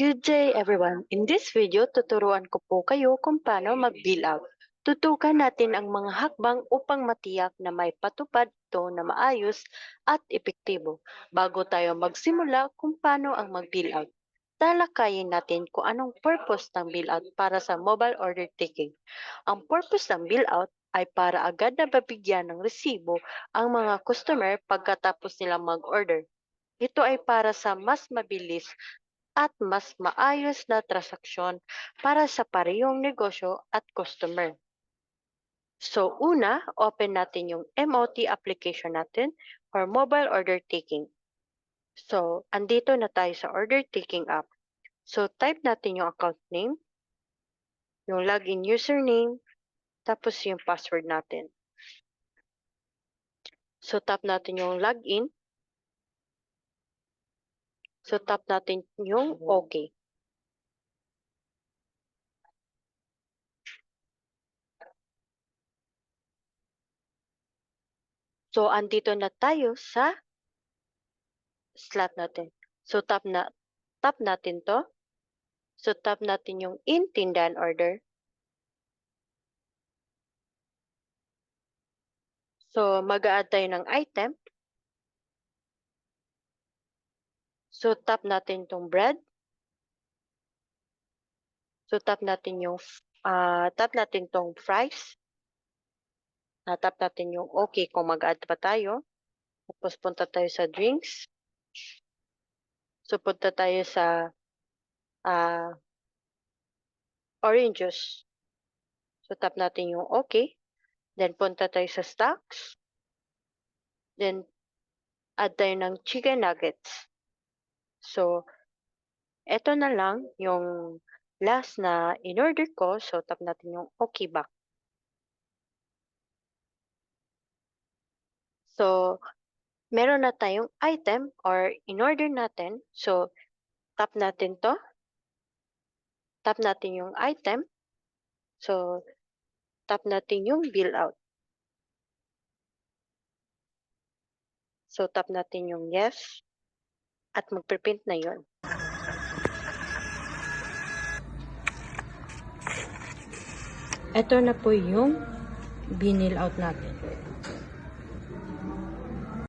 Good day everyone! In this video, tuturuan ko po kayo kung paano mag-bill out. Tutukan natin ang mga hakbang upang matiyak na may patupad ito na maayos at epektibo. Bago tayo magsimula kung paano ang mag-bill out, talakayin natin kung anong purpose ng bill out para sa mobile order taking. Ang purpose ng bill out ay para agad na mabigyan ng resibo ang mga customer pagkatapos nilang mag-order. Ito ay para sa mas mabilis at mas maayos na transaksyon para sa parehong negosyo at customer. So una, open natin yung MOT application natin or mobile order taking. So, andito na tayo sa order taking app. So, type natin yung account name, yung login username, tapos yung password natin. So, tap natin yung login. So, tap natin yung OK. So, andito na tayo sa slot natin. So, tap natin to. So, tap natin yung in tindahan order. So, mag-a-add tayo ng item. So, tap natin tong bread. So, tap natin tong fries. Tap natin yung okay kung mag-add pa tayo. Tapos, punta tayo sa drinks. So, punta tayo sa orange juice. So, tap natin yung okay. Then, punta tayo sa stocks. Then, add tayo ng chicken nuggets. So, eto na lang yung last na in-order ko. So, tap natin yung okay back. So, meron na tayong item or in-order natin. So, tap natin to. Tap natin yung item. So, tap natin yung bill out. So, tap natin yung yes. At magprint na yun. Ito na po yung binil out natin.